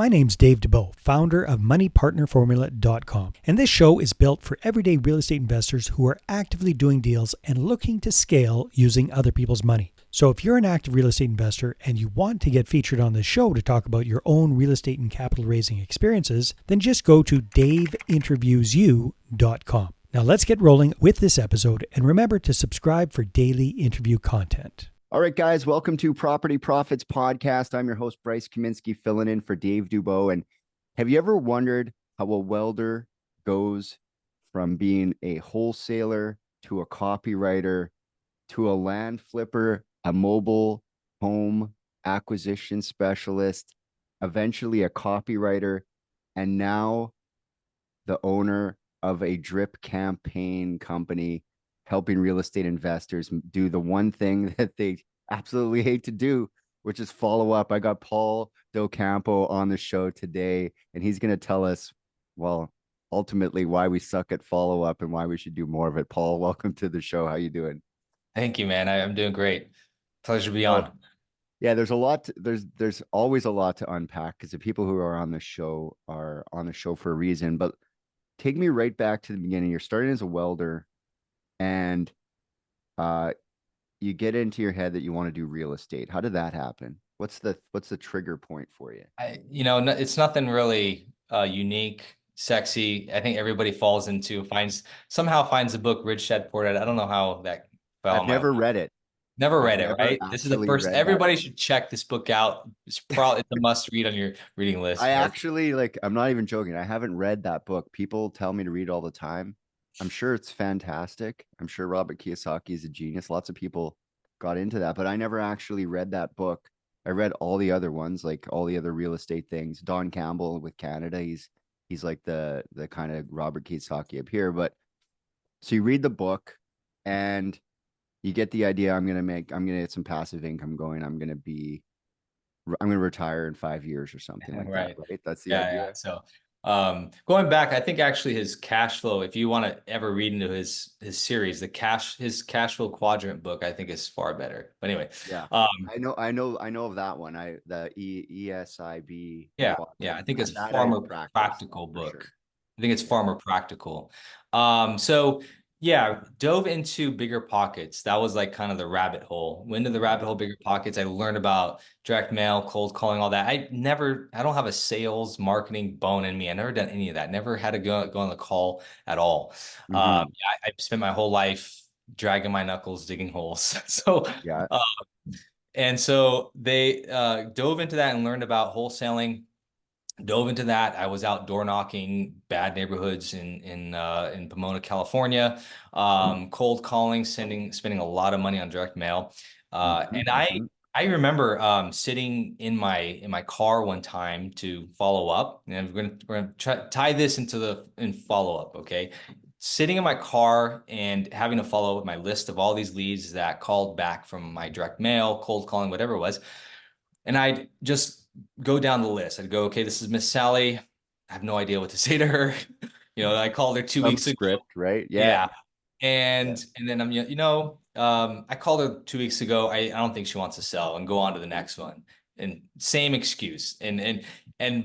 My name's Dave DeBow, founder of MoneyPartnerFormula.com, and this show is built for everyday real estate investors who are actively doing deals and looking to scale using other people's money. So if you're an active real estate investor and you want to get featured on this show to talk about your own real estate and capital raising experiences, then just go to daveinterviewsyou.com. Now let's get rolling with this episode, and remember to subscribe for daily interview content. All right, guys, welcome to Property Profits Podcast. I'm your host, Bryce Kaminsky, filling in for Dave Dubow. And have you ever wondered how a welder goes from being a wholesaler to a copywriter to a land flipper, a mobile home acquisition specialist, eventually a copywriter, and now the owner of a drip campaign company, helping real estate investors do the one thing that they absolutely hate to do, which is follow up. I got Paul Del Campo on the show today, and he's going to tell us, well, ultimately why we suck at follow up and why we should do more of it. Paul, welcome to the show. How you doing? Thank you, man. I'm doing great. Pleasure to be on. Yeah, there's a lot there's always a lot to unpack because the people who are on the show for a reason. But take me right back to the beginning. You're starting as a welder, and you get into your head that you want to do real estate. How did that happen? What's the trigger point for you? It's nothing really unique, sexy. I think everybody somehow finds the book Rich Dad Poor Dad. I don't know how that fell. I've never read it. Never read it, right? This is the first. Everybody should check this book out. It's a must read on your reading list. I'm not even joking. I haven't read that book. People tell me to read all the time. I'm sure it's fantastic. I'm sure Robert Kiyosaki is a genius. Lots of people got into that, but I never actually read that book. I read all the other ones, like all the other real estate things. Don Campbell with Canada, he's like the kind of Robert Kiyosaki up here. But so you read the book and you get the idea. I'm gonna get some passive income going. I'm gonna retire in 5 years or something like Right. that. Right? That's the idea. Yeah. So going back, I think actually his cash flow, if you want to ever read into his series, his cash flow quadrant book, I think is far better. But anyway, yeah, I know of that one. The ESIB. Yeah, I think it's far more practical book. Sure. I think it's far more practical. So yeah, dove into Bigger Pockets. That was like kind of the rabbit hole. Went into the rabbit hole, Bigger Pockets. I learned about direct mail, cold calling, all that. I don't have a sales marketing bone in me. I never done any of that. Never had to go on the call at all. I spent my whole life dragging my knuckles, digging holes. So yeah. And so they dove into that and learned about wholesaling. Dove into that. I was out door knocking bad neighborhoods in Pomona, California, cold calling, spending a lot of money on direct mail. And I remember sitting in my car one time to follow up, and we're gonna tie this in follow up. Okay. Sitting in my car and having to follow up with my list of all these leads that called back from my direct mail, cold calling, whatever it was. And I'd just go down the list. I'd go, okay, this is Miss Sally. I have no idea what to say to her. I called her 2 weeks ago. Right? Yeah. And then I called her 2 weeks ago. I don't think she wants to sell, and go on to the next one. And same excuse. And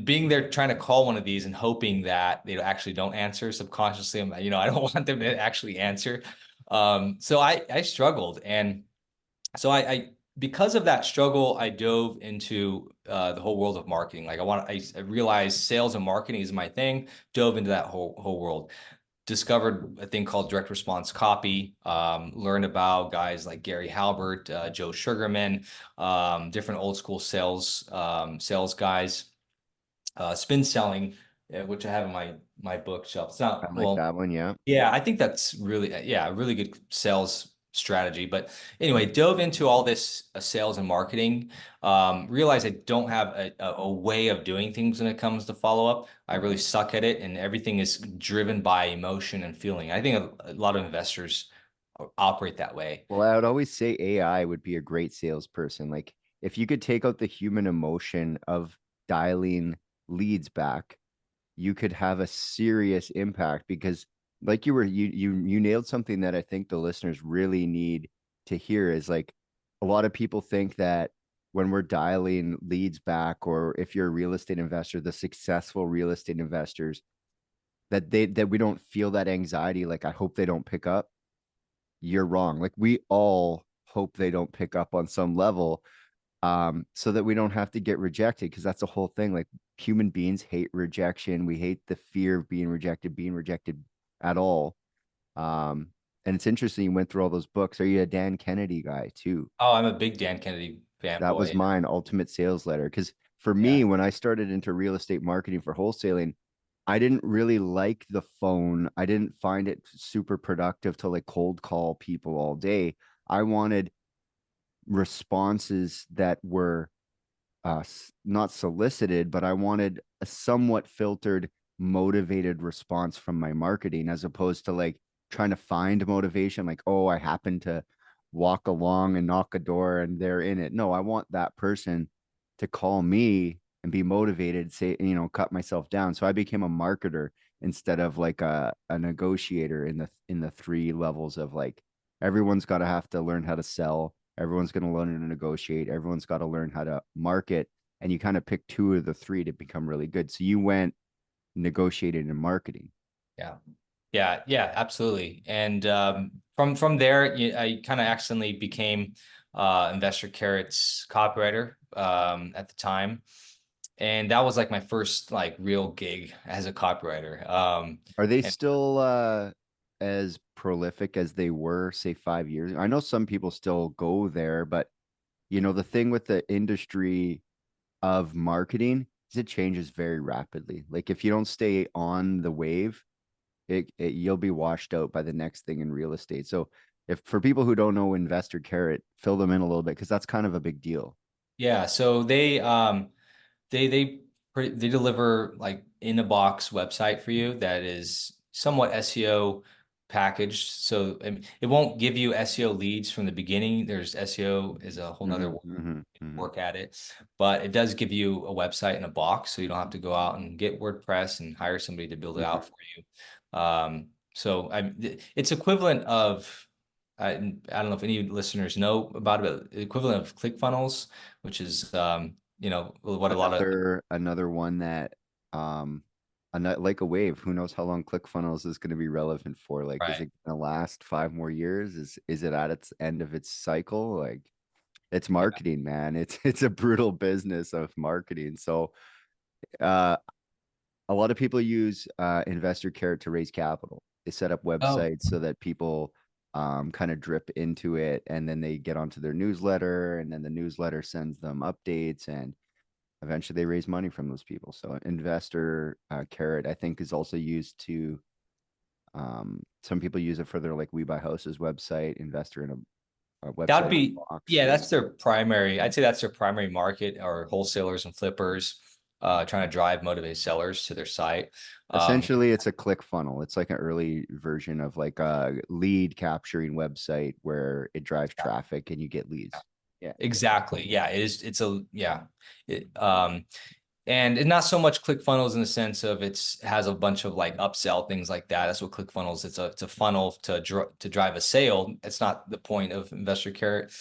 being there trying to call one of these and hoping that they actually don't answer subconsciously. I don't want them to actually answer. So I struggled. And so I because of that struggle, I dove into the whole world of marketing. Like I realized sales and marketing is my thing. Dove into that whole world. Discovered a thing called direct response copy. Learned about guys like Gary Halbert, Joe Sugarman, different old school sales guys. Spin selling, which I have in my bookshelf. It's not that one. Yeah, I think that's really a really good sales strategy. But anyway, dove into all this sales and marketing, realized I don't have a way of doing things when it comes to follow-up. I really suck at it, and everything is driven by emotion and feeling. I think a lot of investors operate that way. Well, I would always say AI would be a great salesperson. Like if you could take out the human emotion of dialing leads back, you could have a serious impact, because like you nailed something that I think the listeners really need to hear is like a lot of people think that when we're dialing leads back, or if you're a real estate investor, the successful real estate investors, that we don't feel that anxiety. Like, I hope they don't pick up. You're wrong. Like, we all hope they don't pick up on some level, so that we don't have to get rejected. Cause that's the whole thing. Like, human beings hate rejection. We hate the fear of being rejected at all. Um, and it's interesting you went through all those books. Are you a Dan Kennedy guy too? Oh, I'm a big Dan Kennedy That was fanboy. mine, Ultimate Sales Letter. Because for Yeah. me, when I started into real estate marketing for wholesaling, I didn't really like the phone. I didn't find it super productive to like cold call people all day. I wanted responses that were not solicited, but I wanted a somewhat filtered, motivated response from my marketing, as opposed to like trying to find motivation. Like, oh, I happen to walk along and knock a door and they're in it. No, I want that person to call me and be motivated, say, cut myself down. So I became a marketer instead of like a negotiator in the three levels of like, everyone's got to have to learn how to sell. Everyone's going to learn how to negotiate. Everyone's got to learn how to market. And you kind of pick two of the three to become really good. So you went negotiated and marketing. Yeah. Yeah, absolutely. And from there, I kind of accidentally became Investor Carrot's copywriter at the time. And that was like my first like real gig as a copywriter. Are they And still as prolific as they were, say, 5 years? I know some people still go there, but the thing with the industry of marketing is it changes very rapidly. Like, if you don't stay on the wave, you'll be washed out by the next thing in real estate. So, if for people who don't know Investor Carrot, fill them in a little bit, because that's kind of a big deal. yeah, so they they they deliver like in a box website for you that is somewhat SEO packaged. So I mean, it won't give you SEO leads from the beginning. There's SEO is a whole nother work at it, but it does give you a website in a box, so you don't have to go out and get WordPress and hire somebody to build it out for you. So it's equivalent of I don't know if any listeners know about it, but the equivalent of ClickFunnels, which is what a lot of Another one that like a wave. Who knows how long ClickFunnels is going to be relevant for? Like, is right. it going to last 5 more years? Is it at its end of its cycle? Like, it's marketing, man. It's a brutal business of marketing. So uh a lot of people use Investor Carrot to raise capital. They set up Oh, websites so that people kind of drip into it, and then they get onto their newsletter, and then the newsletter sends them updates, and eventually they raise money from those people. So Investor Carrot, I think, is also used to some people use it for their like We Buy Houses website, investor in a that would website in be, a box. yeah, that's their primary, I'd say that's their primary market, or wholesalers and flippers trying to drive motivated sellers to their site. Um, Essentially, it's a click funnel. It's like an early version of like a lead capturing website where it drives traffic and you get leads. Yeah. exactly. Yeah, it is. It's a, yeah. It, and not so much ClickFunnels in the sense of has a bunch of like upsell things like that. That's what ClickFunnels. It's a funnel to drive a sale. It's not the point of Investor Carrot.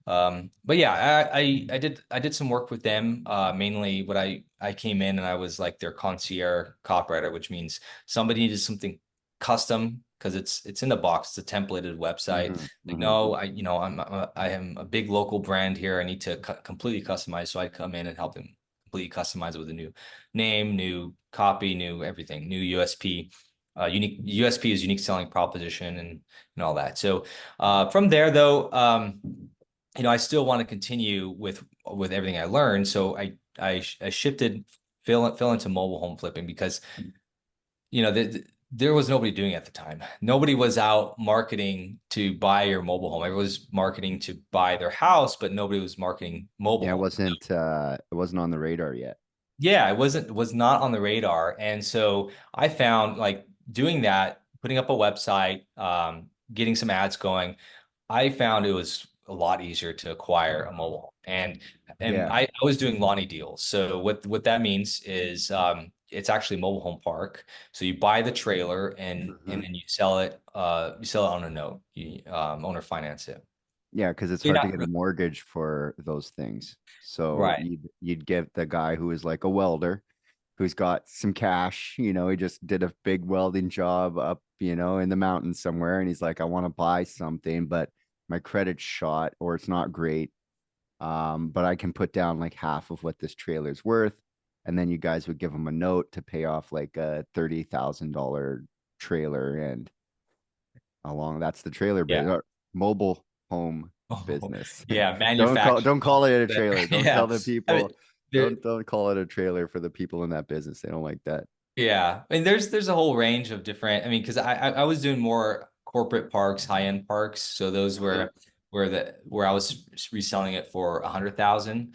But yeah, I did some work with them. Mainly what I came in and I was like their concierge copywriter, which means somebody needed something custom because it's in the box. It's a templated website. Hmm. Like, Hmm. no, I am a big local brand here. I need to completely customize. So I come in and help them completely customize it with a new name, new copy, new everything, new USP. Unique USP is unique selling proposition and all that. So from there though, I still want to continue with everything I learned. So I shifted fill into mobile home flipping because there was nobody doing it at the time. Nobody was out marketing to buy your mobile home. Everyone was marketing to buy their house, but nobody was marketing mobile Yeah, home. it wasn't on the radar yet. Yeah, was not on the radar. And so I found like doing that, putting up a website, getting some ads going, I found it was a lot easier to acquire a mobile. And Yeah. I was doing Lonnie deals. So what that means is it's actually a mobile home park. So you buy the trailer and Hmm. then you sell it on a note. You owner finance it. Yeah, because it's You're hard to not get a mortgage for those things. So right. you'd get the guy who is like a welder who's got some cash, he just did a big welding job up, in the mountains somewhere, and he's like, I want to buy something, but my credit's shot or it's not great. But I can put down like half of what this trailer's worth. And then you guys would give him a note to pay off like a $30,000 trailer and along that's the trailer Yeah. business, mobile home Oh, business. yeah. Don't Manufacturing. call it a trailer. Don't Yeah. tell the I mean, people. there, Don't call it a trailer for the people in that business. They don't like that. yeah. I mean, there's a whole range of different, I mean, because I was doing more corporate parks, high-end parks. So those Mhm. were where I was reselling it for 100,000.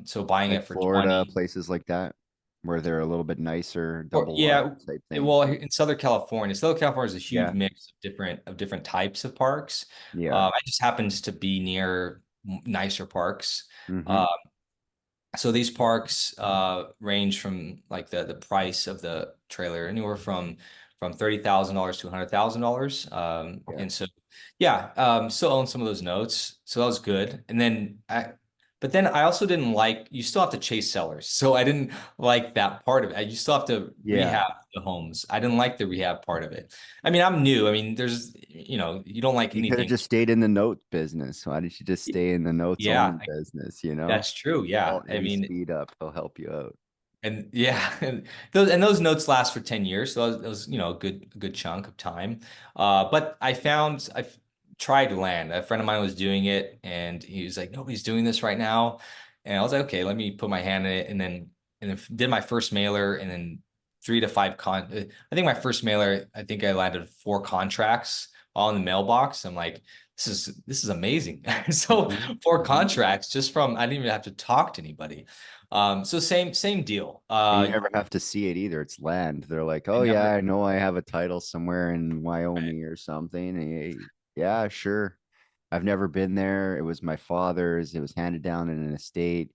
So buying Like it for Florida, 20. places like that, where they're a little bit nicer, Or double wide yeah, type thing. well, in Southern California is a huge Yeah. mix of different types of parks. Yeah. I just happens to be near nicer parks. Hmm. Uh, so these parks range from like the price of the trailer anywhere from $30,000 to $100,000. Yeah. And so yeah, still own some of those notes. So that was good. But then I also didn't like, you still have to chase sellers. So I didn't like that part of it. You still have to Yeah. rehab the homes. I didn't like the rehab part of it. I mean, I'm new. I mean, you don't like You could have anything. just stayed in the note business. Why did you just stay in the notes Yeah, only business? that's true. Yeah. Call I any mean, speed up. They'll help you out. and yeah, and those notes last for 10 years. So that was a good chunk of time. But I've tried land. A friend of mine was doing it and he was like, nobody's doing this right now. And I was like, okay, let me put my hand in it. And then did my first mailer and then 3 to 5 I think my first mailer, I think I landed 4 contracts all in the mailbox. I'm like, this is amazing. So Hmm. 4 contracts just from, I didn't even have to talk to anybody. So same deal. And you never have to see it either. It's land. They're like, I oh yeah, never, I know I have a title somewhere in Wyoming or something. Yeah, sure. I've never been there. It was my father's. It was handed down in an estate.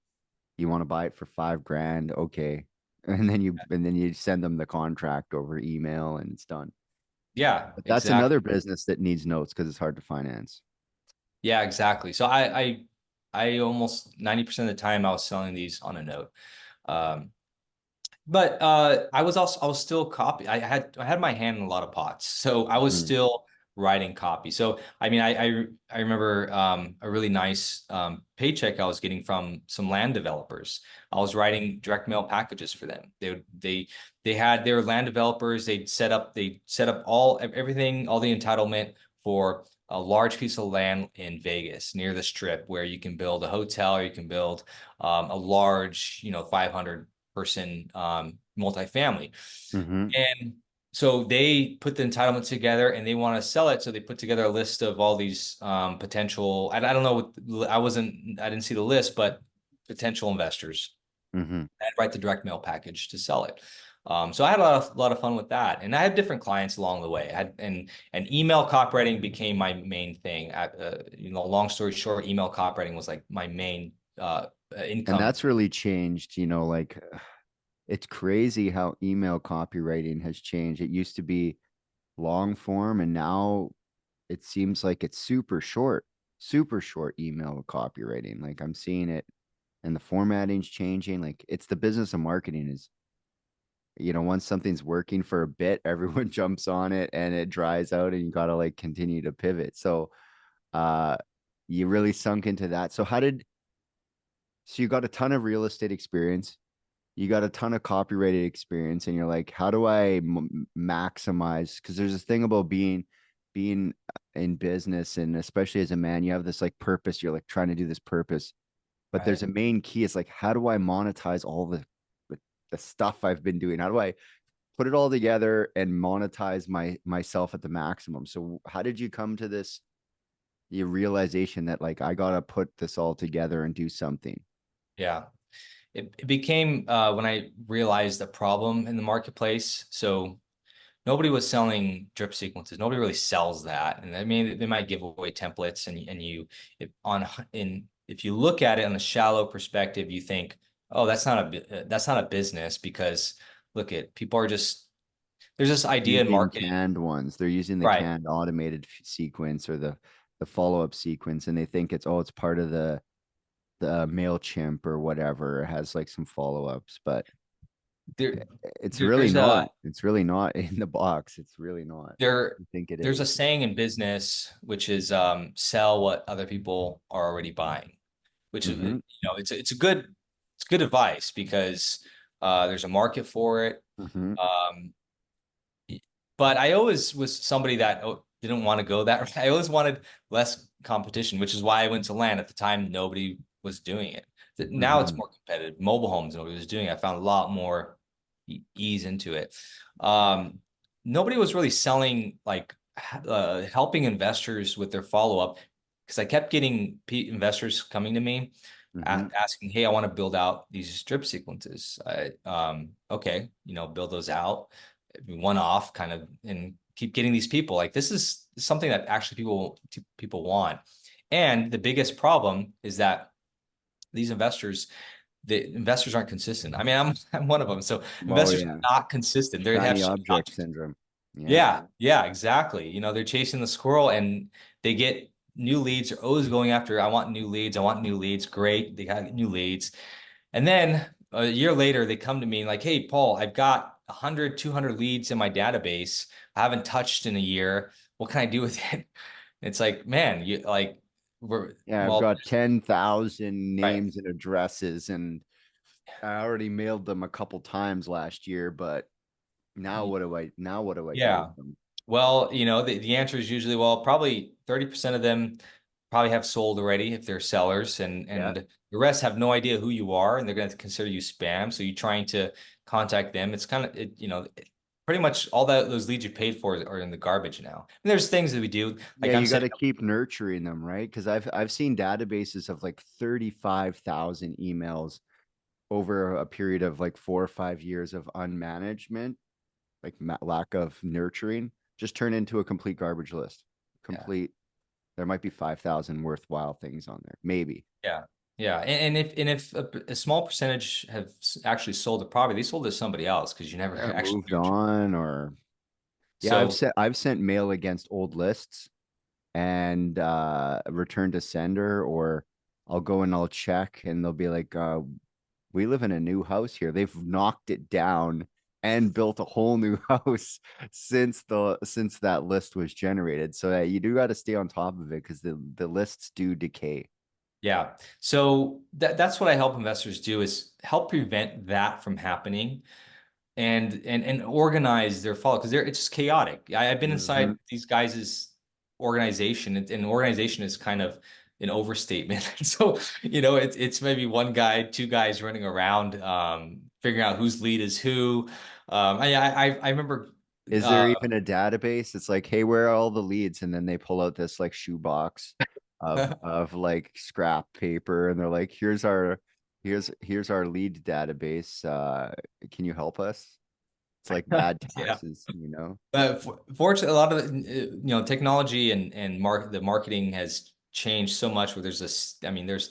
You want to buy it for 5 grand? Okay. And then you send them the contract over email and it's done. yeah, But that's another exactly. business that needs notes because it's hard to finance. Yeah, exactly. So I almost 90% of the time I was selling these on a note. Um, But I was still copy. I had my hand in a lot of pots, so I was Mhm. still writing copy. So I mean, I remember a really nice paycheck I was getting from some land developers. I was writing direct mail packages for them. They were land developers. They set up everything, all the entitlement for a large piece of land in Vegas near the Strip where you can build a hotel or you can build a large, 500 person multifamily. Mhm. And so they put the entitlement together and they want to sell it. So they put together a list of all these potential, I don't know what, I didn't see the list, but potential investors. Mhm. I'd write the direct mail package to sell it. So I had a lot of fun with that, and I had different clients along the way. And email copywriting became my main thing. Long story short, email copywriting was like my main And income. that's really changed, like it's crazy how email copywriting has changed. It used to be long form and now it seems like it's super short email copywriting. Like I'm seeing it and the formatting's changing. Like it's the business of marketing is, once something's working for a bit, everyone jumps on it and it dries out and you got to like continue to pivot. So, uh, you really sunk into that. So you got a ton of real estate experience, you got a ton of copyrighted experience, and you're like, how do I maximize? Because there's this thing about being in business, and especially as a man, you have this like purpose. You're like trying to do this purpose, but Right. there's a main key. It's like, how do I monetize all the, the stuff I've been doing? How do I put it all together and monetize myself at the maximum? So how did you come to this? Your realization that like I gotta put this all together and do something. Yeah. It became when I realized the problem in the marketplace. So nobody was selling drip sequences. Nobody really sells that. And I mean, they might give away templates and if you look at it on a shallow perspective, you think, oh, that's not a business because look at people are just there's this idea in Using marketing, canned ones. They're using the right? canned automated sequence or the follow-up sequence, and they think it's part of the MailChimp or whatever. It has like some follow-ups, but There, it's really there's not. a It's really not in the box. It's really not. there I think it there's a is. saying in business which is sell what other people are already buying, which is Mm-hmm. it's good advice because there's a market for it. Mm-hmm. Um, but I always was somebody that didn't want to go that route. I always wanted less competition, which is why I went to land. At the time, nobody was doing it. Now it's Mm-hmm. more competitive. Mobile homes, nobody was doing it. I found a lot more ease into it. Nobody was really selling like helping investors with their follow up because I kept getting investors coming to me Mm-hmm. asking, "Hey, I want to build out these strip sequences." Okay, build those out, one off, kind of, and keep getting these people. Like this is something that actually people want. And the biggest problem is that these the investors aren't consistent. I mean, I'm one of them. So Oh investors yeah. are not consistent. They have Shiny object syndrome. Yeah. yeah, exactly. They're chasing the squirrel and they get new leads. They're always going after, I want new leads. I want new leads. Great. They got new leads. And then a year later, they come to me like, hey, Paul, I've got 100, 200 leads in my database. I haven't touched in a year. What can I do with it? It's like, man, you like, Yeah, I've well, got 10,000 right. names and addresses, and I already mailed them a couple times last year, but now what do I do Yeah. with them? Well, the answer is usually, well, probably 30% of them probably have sold already if they're sellers, and Yeah. the rest have no idea who you are, and they're going to consider you spam. So you're trying to contact them. It's kind of pretty much all those leads you paid for are in the garbage now. And there's things that we do, Yeah, like I'm you got to setting keep nurturing them, right? Because I've seen databases of like 35,000 emails over a period of like 4 or 5 years of unmanagement, like lack of nurturing, just turn into a complete garbage list. yeah. Complete. There might be 5,000 worthwhile things on there, maybe. Yeah. Yeah. And if a small percentage have actually sold the property, they sold it to somebody else because you never Yeah, actually moved nurtured. on, or yeah, So I've sent mail against old lists and return to sender, or I'll go and I'll check and they'll be like, we live in a new house here. They've knocked it down and built a whole new house since that list was generated. So you do got to stay on top of it because the lists do decay. yeah. So that's what I help investors do is help prevent that from happening and organize their follow because it's just chaotic. I've been Mm-hmm. inside these guys' organization, and organization is kind of an overstatement. So, it's maybe one guy, two guys running around, figuring out whose lead is who. I remember, Is uh, there even a database? It's like, hey, where are all the leads? And then they pull out this like shoebox of like scrap paper, and they're like, here's our lead database. Can you help us? It's like bad yeah. taxes, you know? Fortunately, a lot of technology and the marketing has changed so much where there's this, I mean, there's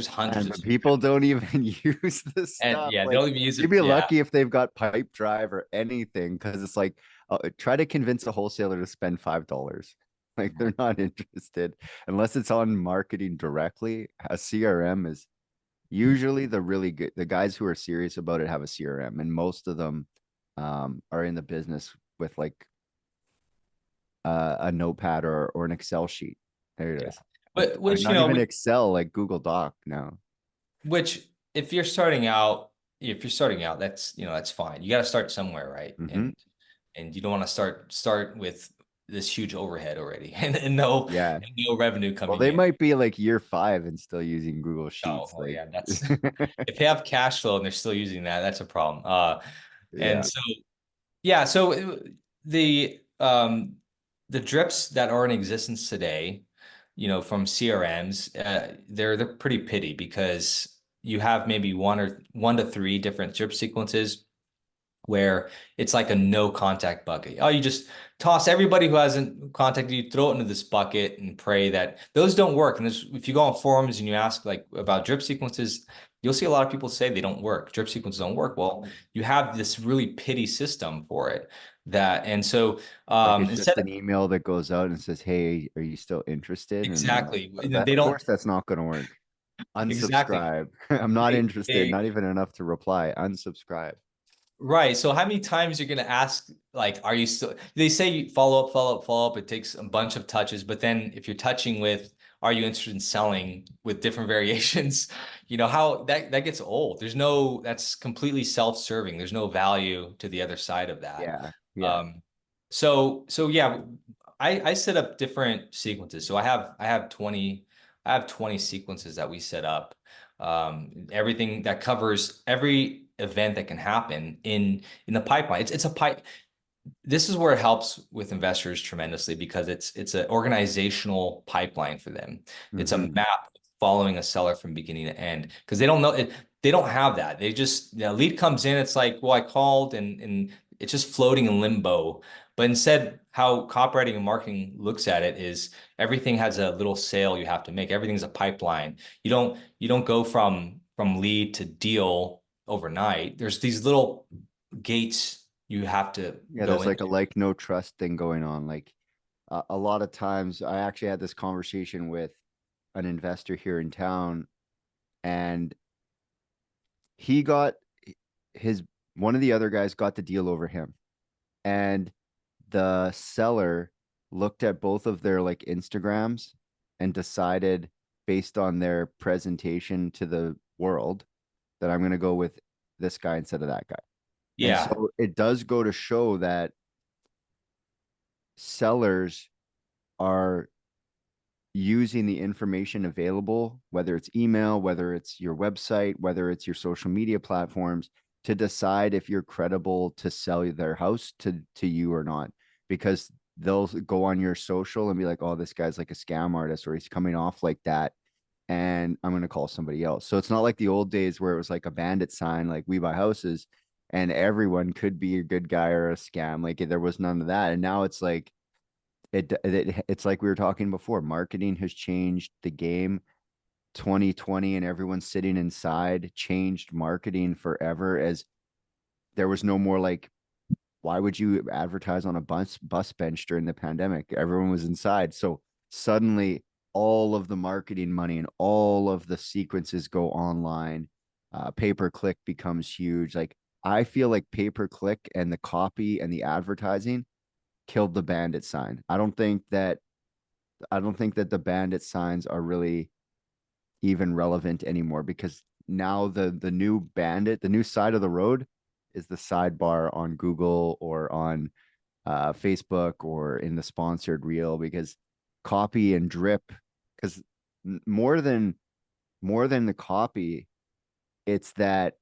hundreds And of but people don't even use this and stuff. yeah, Like they'll even use you'd it. be Yeah. lucky if they've got pipe drive or anything, because it's like try to convince a wholesaler to spend $5. Like they're not interested unless it's on marketing directly. A CRM is usually the guys who are serious about it have a CRM, and most of them are in the business with like a notepad or an Excel sheet. There it Yeah. is. Like But which, not even Excel, like Google Doc now. which if you're starting out, that's fine. You got to start somewhere, right? Hmm. And you don't want to start with this huge overhead already and Yeah. no revenue Well, coming they in. might be like year 5 and still using Google Oh, Sheets. oh Like, yeah, that's if they have cash flow and they're still using that, that's a problem. And yeah. so yeah, so the drips that are in existence today, from CRMs, they're pretty pitty because you have maybe one to three different drip sequences. where it's like a no contact bucket. Oh, you just toss everybody who hasn't contacted you, throw it into this bucket and pray that those don't work. And if you go on forums and you ask like about drip sequences, you'll see a lot of people say they don't work. Drip sequences don't work. Well, you have this really pity system for it and so Like it's instead just an email that goes out and says, "Hey, are you still interested?" And then exactly, that, they of don't course, that's not going to work. exactly. Unsubscribe. I'm not They, interested. they Not even enough to reply. Unsubscribe. Right. So how many times you're gonna ask, like, are you still, they say you follow up, follow up, follow up. It takes a bunch of touches, but then if you're touching with, are you interested in selling with different variations, how that gets old. That's completely self-serving. There's no value to the other side of that. Yeah. Yeah. Um, so yeah, I set up different sequences. So I have 20 sequences that we set up. Everything that covers every event that can happen in the pipeline. It's a pipe. This is where it helps with investors tremendously because it's an organizational pipeline for them. It's a Hmm. map following a seller from beginning to end because they don't know it. They don't have that. They just lead comes in. It's like, well, I called and it's just floating in limbo. But instead, how copywriting and marketing looks at it is everything has a little sale you have to make. Everything's a pipeline. You don't go from lead to deal overnight. There's these little gates you have to Yeah. go There's like a into. like no trust thing going on. Like a lot of times, I actually had this conversation with an investor here in town, and he got his one of the other guys got the deal over him, and the seller looked at both of their like Instagrams and decided based on their presentation to the world that I'm going to go with this guy instead of that guy. And Yeah, so it does go to show that sellers are using the information available, whether it's email, whether it's your website, whether it's your social media platforms, to decide if you're credible to sell their house to you or not. Because they'll go on your social and be like, oh, this guy's like a scam artist or he's coming off like that. And I'm going to call somebody else. So it's not like the old days where it was like a bandit sign, like we buy houses and everyone could be a good guy or a scam. Like there was none of that. And now it's like, it's like we were talking before. Marketing has changed the game. 2020 and everyone sitting inside changed marketing forever as there was no more like why would you advertise on a bus bench during the pandemic? Everyone was inside. So suddenly all of the marketing money and all of the sequences go online. Pay per click becomes huge. Like I feel like pay per click and the copy and the advertising killed the bandit sign. I don't think that the bandit signs are really even relevant anymore because now the new bandit, the new side of the road is the sidebar on Google or on Facebook or in the sponsored reel because copy and drip because more than the copy, it's that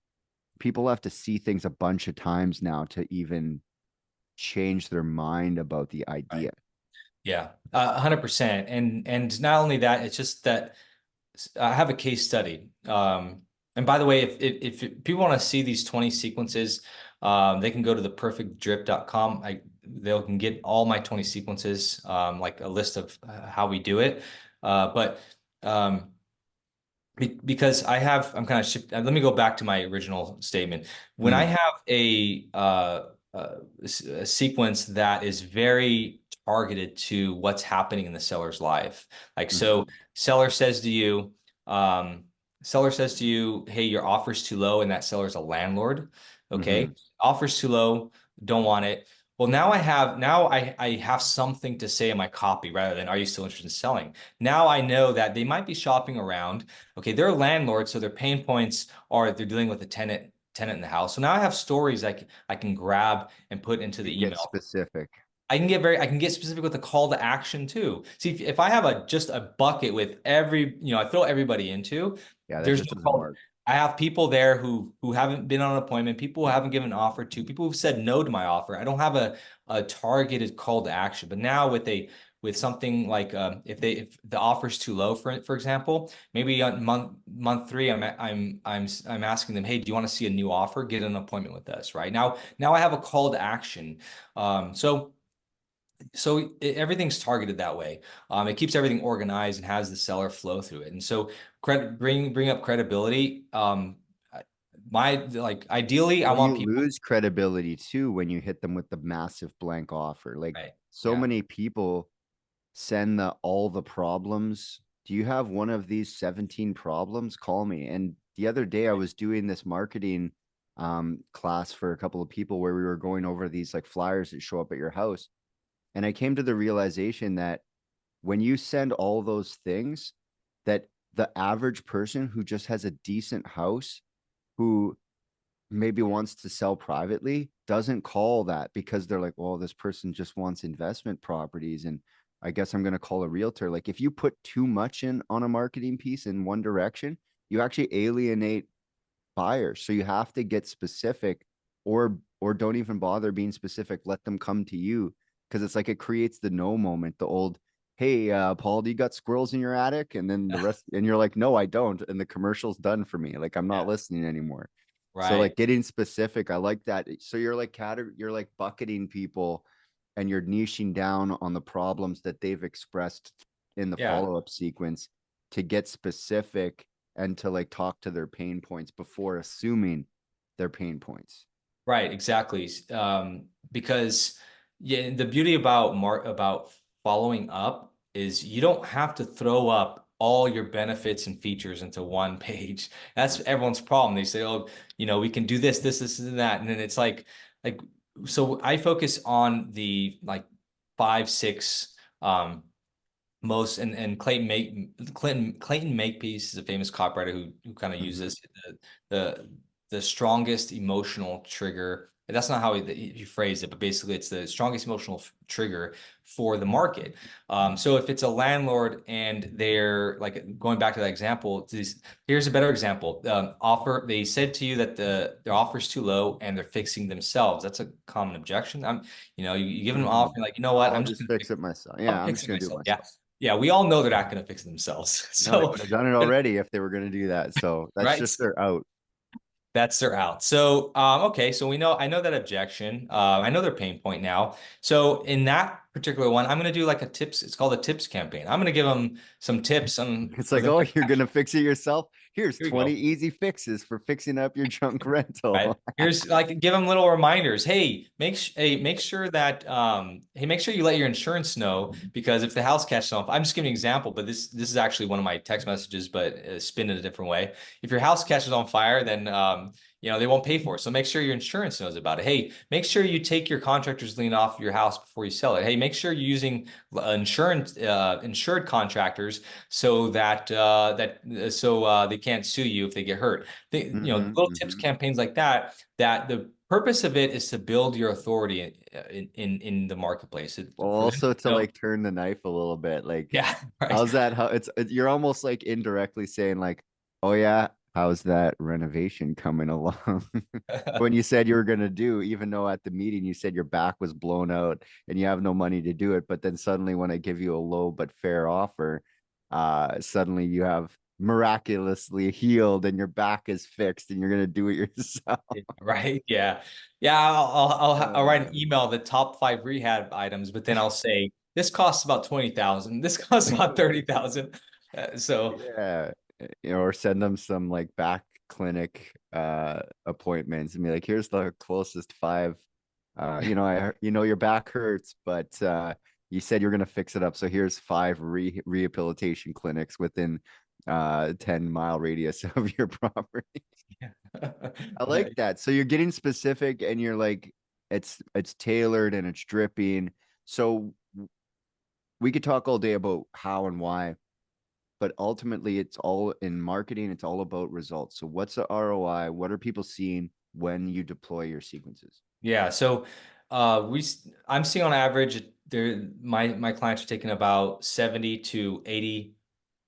people have to see things a bunch of times now to even change their mind about the right. idea. Yeah, 100%. And not only that, it's just that I have a case study. And by the way, if people want to see these 20 sequences, they can go to theperfectdrip.com. They can get all my 20 sequences, like a list of how we do it. But um, because I'm kind of let me go back to my original statement. When I Mm, have a sequence that is very targeted to what's happening in the seller's life, like mhm, so, seller says to you, um, seller says to you, "Hey, your offer's too low," and that seller's a landlord. Okay, mhm. offer's too low, don't want it. Well, now I have something to say in my copy rather than "Are you still interested in selling?" Now I know that they might be shopping around. Okay, they're a landlord, so their pain points are they're dealing with a tenant in the house. So now I have stories I can grab and put into You the get email. specific. I can get specific with the call to action too. See, if I have just a bucket with I throw everybody into, Yeah, that there's just no doesn't call. work. I have people there who haven't been on an appointment, people who haven't given an offer to, people who've said no to my offer. I don't have a targeted call to action. But now with something like if the offer's too low for example, maybe on month three I'm asking them, hey, do you want to see a new offer? Get an appointment with us. Right now I have a call to action. Everything's targeted that way. It keeps everything organized and has the seller flow through it. And so bring up credibility. Ideally, I Well, want you people. lose credibility too when you hit them with the massive blank offer. Like Right. so Yeah. many people send all the problems. Do you have one of these 17 problems? Call me. And the other day I was doing this marketing class for a couple of people where we were going over these like flyers that show up at your house. And I came to the realization that when you send all those things, that the average person who just has a decent house, who maybe wants to sell privately, doesn't call that because they're like, well, this person just wants investment properties. And I guess I'm going to call a realtor. Like if you put too much in on a marketing piece in one direction, you actually alienate buyers. So you have to get specific, or don't even bother being specific. Let them come to you, because it's like it creates the no moment, the old, hey, Paul, do you got squirrels in your attic? And then the rest, and you're like, no, I don't. And the commercial's done for me. Like I'm not Yeah. listening anymore. So Right. like getting specific, I like that. So you're like you're like bucketing people, and you're niching down on the problems that they've expressed in the Yeah. follow-up sequence to get specific and to like talk to their pain points before assuming their pain points. Right, exactly. Because yeah, the beauty about following up is you don't have to throw up all your benefits and features into one page. That's everyone's problem. They say, "Oh, we can do this, and that," and then it's like so. I focus on the like five, six most and Clayton Makepeace is a famous copywriter who kind of Mm-hmm. uses the the strongest emotional trigger. That's not how he phrased it, but basically it's the strongest emotional trigger for the market. So if it's a landlord and they're like going back to that example, here's a better example. They said to you that their offer is too low and they're fixing themselves. That's a common objection. You give them an offer, like, you know what, I'll I'm just just gonna fix it myself. I'm Yeah, I'm just fixing gonna do it myself. Yeah. myself. Yeah, we all know they're not going to fix themselves. No, they So, would have done it already if they were going to do that. So that's right, just their out. that's their out. So, okay, so I know that objection. I know their pain point now. So, in that particular one, I'm going to do like a tips. It's called a tips campaign. I'm going to give them some tips on It's for like, them oh, to you're gonna fix it yourself. Here's Here we 20 go. easy fixes for fixing up your junk Right. rental. Here's like give them little reminders. Hey, make sure that make sure you let your insurance know, because if the house catches on fire, I'm just giving an example, but this is actually one of my text messages, but spin it a different way. If your house catches on fire, then they won't pay for it. So make sure your insurance knows about it. Hey, make sure you take your contractor's lien off your house before you sell it. Hey, make sure you're using insured contractors so that they can't sue you if they get hurt. Mm-hmm, Little tips mm-hmm. campaigns like that, that the purpose of it is to build your authority in the marketplace. Well, For them also to to know, like turn the knife a little bit. Like, yeah, right. how's that? How you're almost like indirectly saying like, oh yeah, how's that renovation coming along? When you said you were gonna do, even though at the meeting you said your back was blown out and you have no money to do it, but then suddenly when I give you a low but fair offer, suddenly you have miraculously healed and your back is fixed and you're gonna do it yourself. Right. Yeah. Yeah. I'll write Uh, an email, the top 5 rehab items, but then I'll say this costs about 20,000. This costs about 30,000. So yeah, or send them some like back clinic appointments and be like, here's the closest five. Your back hurts, but you said you're gonna fix it up, so here's five rehabilitation clinics within 10-mile radius of your property. I like right. that. So you're getting specific and you're like, it's tailored and it's dripping. So we could talk all day about how and why, but ultimately it's all in marketing. It's all about results. So what's the ROI? What are people seeing when you deploy your sequences? Yeah. So I'm seeing on average my clients are taking about 70 to 80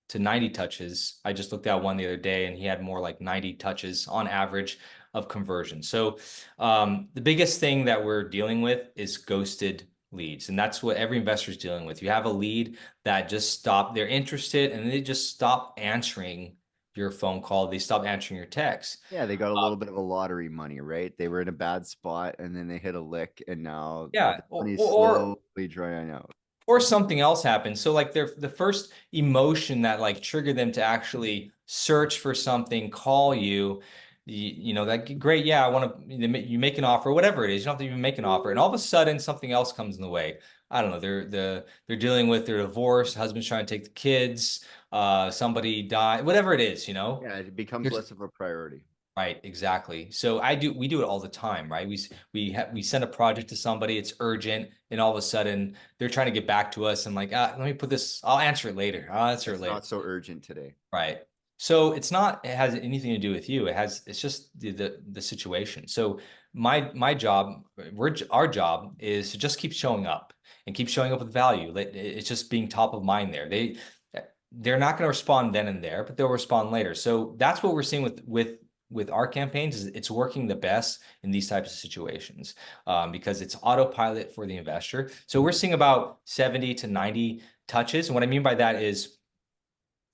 to 90 touches. I just looked at one the other day and he had more like 90 touches on average of conversion. So the biggest thing that we're dealing with is ghosted leads. And that's what every investor is dealing with. You have a lead that just they're interested and they just stop answering your phone call. They stop answering your text. Yeah, they got a little bit of a lottery money, right? They were in a bad spot and then they hit a lick and now Yeah. the money's Or slowly drying out. or something else happens. So like the first emotion that like triggered them to actually search for something, call you know, that great, yeah, I want to, you make an offer, whatever it is, you don't have to even make an offer. And all of a sudden something else comes in the way. I don't know, they're dealing with their divorce, husband's trying to take the kids, somebody died, whatever it is, you know. Yeah, it becomes There's less of a priority. Right, exactly. So we do it all the time, right? We send a project to somebody, it's urgent, and all of a sudden they're trying to get back to us and like, let me put this, I'll answer it later. I'll answer it It's later. not so urgent today. Right. So it has anything to do with you. It's just the situation. So my job, our job is to just keep showing up and keep showing up with value. It's just being top of mind there. They're not going to respond then and there, but they'll respond later. So that's what we're seeing with our campaigns is it's working the best in these types of situations because it's autopilot for the investor. So we're seeing about 70 to 90 touches. And what I mean by that is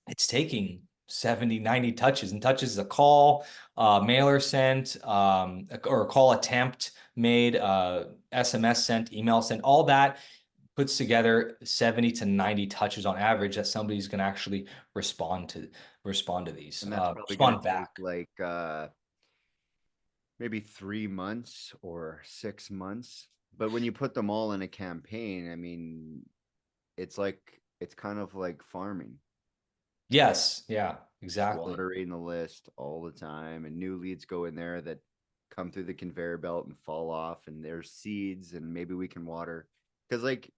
it's taking 70, 90 touches, and touches a call, mailer sent, or a call attempt made, SMS sent, email sent, all that puts together 70 to 90 touches on average that somebody's going to actually respond to these, And that's probably going respond to take back. like maybe 3 months or 6 months. But when you put them all in a campaign, I mean, it's kind of like farming. Yes, yeah, Just exactly. watering the list all the time, and new leads go in there that come through the conveyor belt and fall off, and there's seeds, and maybe we can water. Because like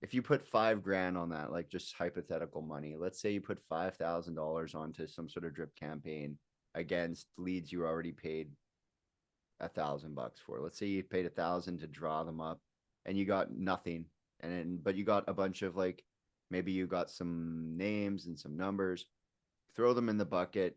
if you put 5 grand on that, like just hypothetical money, let's say you put $5,000 onto some sort of drip campaign against leads you already paid $1,000 for. Let's say you paid 1,000 to draw them up and you got nothing. But you got a bunch of like, maybe you got some names and some numbers, throw them in the bucket.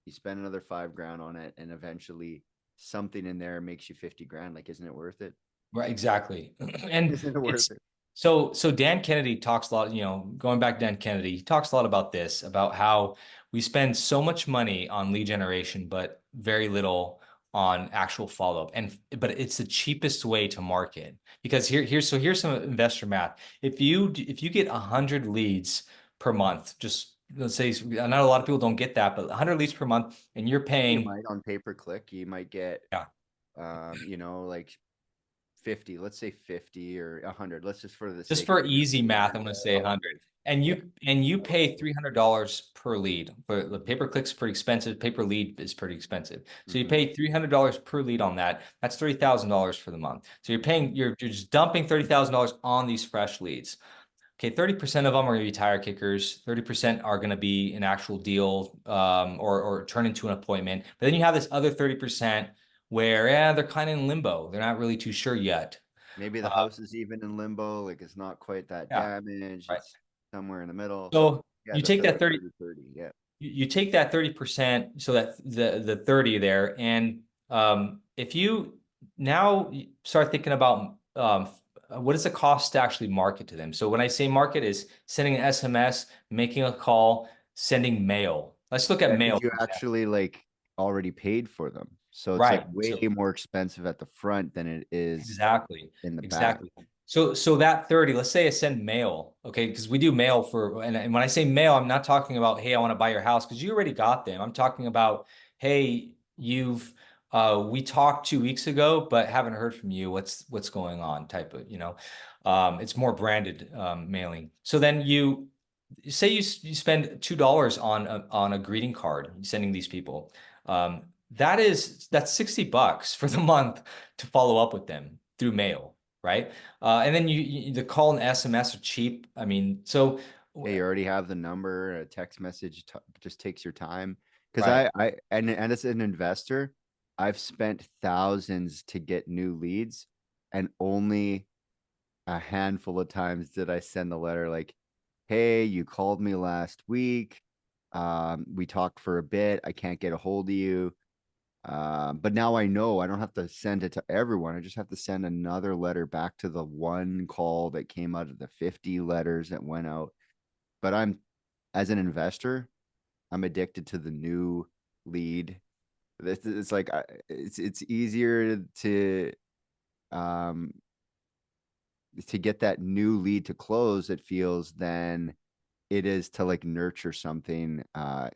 You spend another 5 grand on it, and eventually something in there makes you 50 grand. Like, isn't it worth it? Right, exactly. And Isn't it worth it's it? so Dan Kennedy talks a lot, you know, going back to Dan Kennedy, he talks a lot about this, about how we spend so much money on lead generation, but very little on actual follow-up. But it's the cheapest way to market because here's some investor math. If you get 100 leads per month, just let's say I know a lot of people don't get that, but 100 leads per month and you're You paying, might on pay per click, you might get, yeah, like 50, let's say 50 or 100. Let's just for the just sake of for easy math, I'm going to say 100. 100. And Yeah. you pay $300 per lead. For the pay per click's pretty expensive. Pay per lead is pretty expensive. So you Mm-hmm. pay $300 per lead on that. That's $30,000 for the month. So you're just dumping $30,000 on these fresh leads. Okay, 30% of them are going to be tire kickers. 30% are going to be an actual deal, or turn into an appointment. But then you have this other 30% where, yeah, they're kind of in limbo. They're not really too sure yet. Maybe the Uh, house is even in limbo, like it's not quite that yeah, damaged. right. It's somewhere in the middle. So Yeah, you the take that 30, 30, 30, 30. Yeah. you take that 30%, so that the 30 there, and if you now start thinking about what does it cost to actually market to them? So when I say market is sending an SMS, making a call, sending mail. Let's look at Yeah, mail, because you for example. actually like already paid for them. So it's like Right. way So more expensive at the front than it is exactly. in the back. Exactly. So that 30, let's say I send mail, okay? Because we do mail and when I say mail, I'm not talking about, hey, I want to buy your house because you already got them. I'm talking about, hey, we talked 2 weeks ago, but haven't heard from you. What's going on? Type of, it's more branded mailing. So then you say you spend $2 on a greeting card sending these people. That's $60 for the month to follow up with them through mail, right? And then the call and SMS are cheap. I mean, so Yeah, you already have the number. A text message just takes your time. Because right, and as an investor, I've spent thousands to get new leads, and only a handful of times did I send the letter like, "Hey, you called me last week. We talked for a bit. I can't get a hold of you. But now I know I don't have to send it to everyone. I just have to send another letter back to the one call that came out of the 50 letters that went out. But as an investor, I'm addicted to the new lead. It's like it's easier um to get that new lead to close, it feels, than it is to like nurture something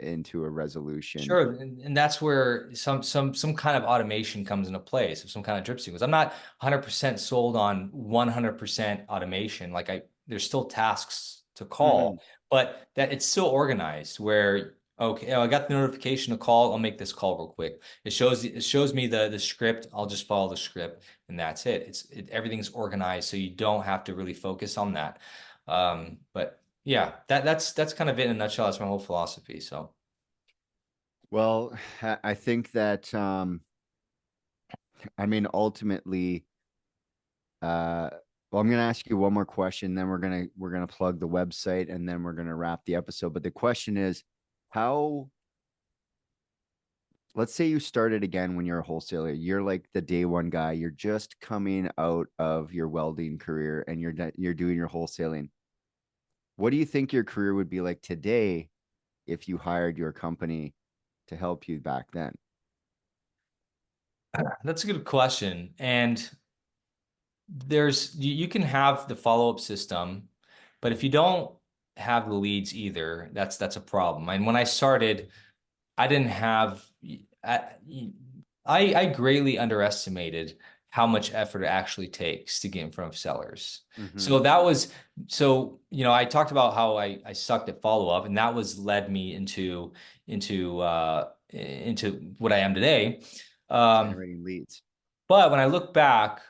into a resolution. Sure, and that's where some kind of automation comes into place, of some kind of drip sequence. I'm not 100% sold on 100% automation. Like there's still tasks to Mhm. call, but that it's still organized where, okay, oh, I got the notification to call. I'll make this call real quick. It shows me the script. I'll just follow the script, and that's it. Everything's organized, so you don't have to really focus on that. But yeah, that's kind of it in a nutshell. That's my whole philosophy. So. Well, I think that I mean ultimately well, I'm gonna ask you one more question, then we're gonna plug the website and then we're gonna wrap the episode. But the question is, how let's say you started again when you're a wholesaler. You're like the day one guy. You're just coming out of your welding career and you're doing your wholesaling. What do you think your career would be like today if you hired your company to help you back then? That's a good question. And you can have the follow-up system, but if you don't have the leads either, that's a problem. And when I started, I didn't have I I greatly underestimated how much effort it actually takes to get in front of sellers. Mm-hmm. So I talked about how I sucked at follow-up, and that was led me into what I am today. Um, Generating leads. but when I look back,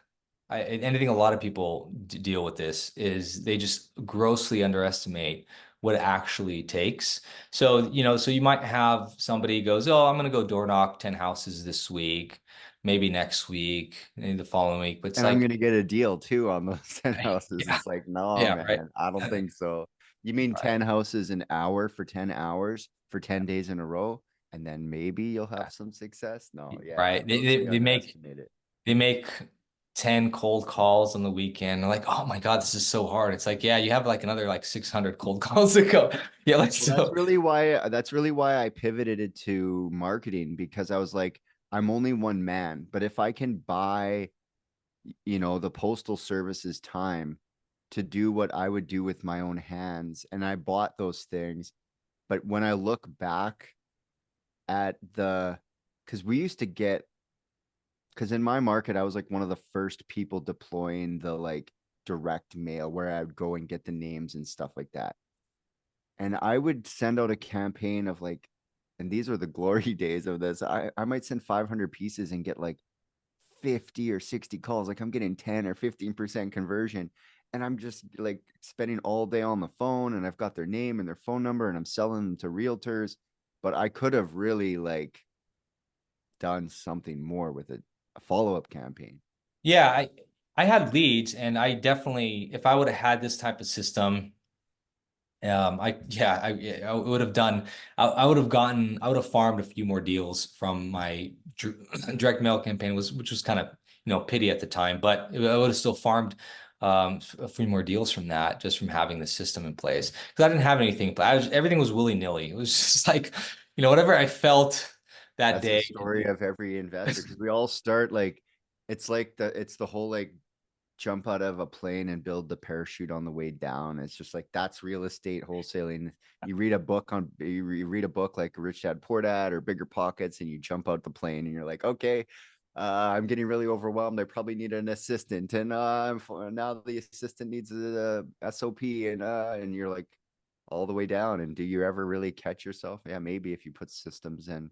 and I think a lot of people deal with this, is they just grossly underestimate what it actually takes. So you might have somebody goes, "Oh, I'm going to go door knock 10 houses this week, maybe next week, maybe the following week." But it's And I'm like, gonna get a deal too on those 10 houses. yeah, It's like, no, yeah, right. man, I don't think so. You mean Right. 10 houses an hour for 10 hours for 10 days in a row, and then maybe you'll have some success? No, yeah, I Right. They, grossly they, they make underestimate it. they make 10 cold calls on the weekend. They're like, "Oh my God, this is so hard." It's like, yeah, you have like another like 600 cold calls to go. Yeah, let's Well, that's do. really why I pivoted it to marketing, because I was like, I'm only one man, but if I can buy, the postal service's time to do what I would do with my own hands, and I bought those things. But when I look back at because we used to get, because in my market, I was like one of the first people deploying the like direct mail where I would go and get the names and stuff like that. And I would send out a campaign of like, and these are the glory days of this. I might send 500 pieces and get like 50 or 60 calls. Like I'm getting 10 or 15% conversion. And I'm just like spending all day on the phone, and I've got their name and their phone number, and I'm selling them to realtors. But I could have really like done something more with a follow-up campaign. Yeah, I had leads, and I definitely, if I would have had this type of system, I would have done. I would have farmed a few more deals from my direct mail campaign, which was kind of pity at the time, but I would have still farmed a few more deals from that, just from having the system in place, because I didn't have anything, but everything was willy-nilly. It was just like whatever I felt that That's the day. story of every investor, because we all start like, it's the whole like jump out of a plane and build the parachute on the way down. It's just like, that's real estate wholesaling. You read a book like Rich Dad Poor Dad or Bigger Pockets, and you jump out the plane and you're like, okay, I'm getting really overwhelmed. I probably need an assistant, and now the assistant needs a SOP, and you're like all the way down. And do you ever really catch yourself? Yeah, maybe if you put systems and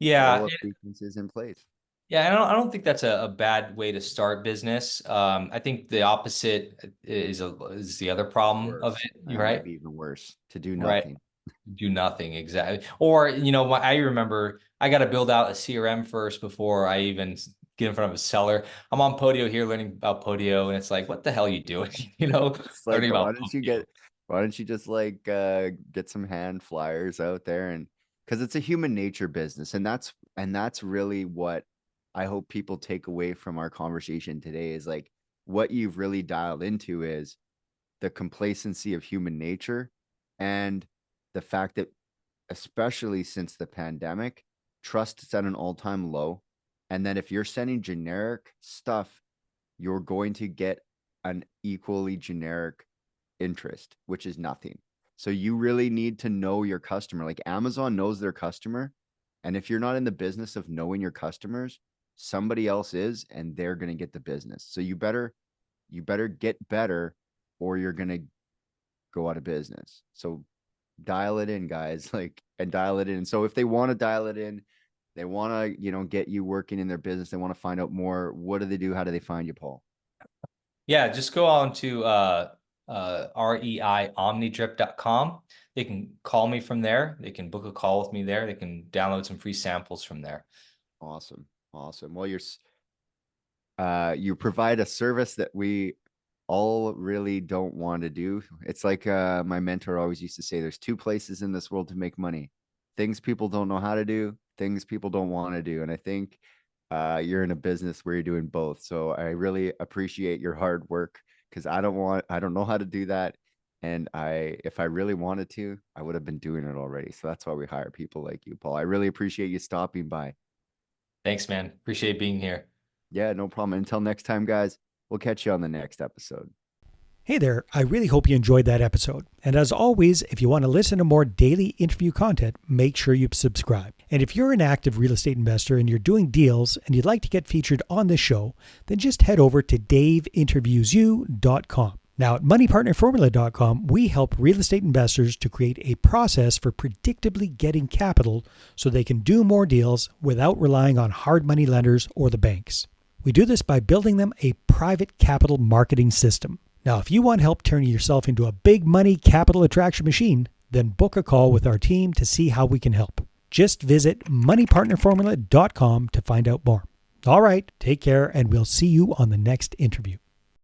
Yeah, follow-up sequences in place. yeah, I don't think that's a bad way to start business. I think the opposite is the other problem of Worse. it. You're right. Maybe even worse, to do Right. nothing. Do nothing exactly. Or, I remember I got to build out a CRM first before I even get in front of a seller. I'm on Podio here learning about Podio, and it's like, what the hell are you doing? It's like, Learning about why don't you Podio. get, just like get some hand flyers out there, and because it's a human nature business. And that's really what I hope people take away from our conversation today is like what you've really dialed into is the complacency of human nature and the fact that, especially since the pandemic, trust is at an all-time low. And then if you're sending generic stuff, you're going to get an equally generic interest, which is nothing. So you really need to know your customer. Like Amazon knows their customer. And if you're not in the business of knowing your customers, somebody else is, and they're going to get the business. So you better get better or you're going to go out of business. So dial it in, guys, like, and dial it in. So if they want to dial it in, they want to, get you working in their business, they want to find out more, what do they do? How do they find you, Paul? Yeah, just go on to reiomnidrip.com. They can call me from there. They can book a call with me there. They can download some free samples from there. Awesome. Well, you provide a service that we all really don't want to do. It's like my mentor always used to say, there's two places in this world to make money: things people don't know how to do, things people don't want to do. And I think you're in a business where you're doing both. So I really appreciate your hard work, because I don't know how to do that. And if I really wanted to, I would have been doing it already. So that's why we hire people like you, Paul. I really appreciate you stopping by. Thanks, man. Appreciate being here. Yeah, no problem. Until next time, guys, we'll catch you on the next episode. Hey there, I really hope you enjoyed that episode. And as always, if you want to listen to more daily interview content, make sure you subscribe. And if you're an active real estate investor and you're doing deals and you'd like to get featured on this show, then just head over to daveinterviewyou.com. Now at moneypartnerformula.com, we help real estate investors to create a process for predictably getting capital so they can do more deals without relying on hard money lenders or the banks. We do this by building them a private capital marketing system. Now, if you want help turning yourself into a big money capital attraction machine, then book a call with our team to see how we can help. Just visit moneypartnerformula.com to find out more. All right, take care, and we'll see you on the next interview.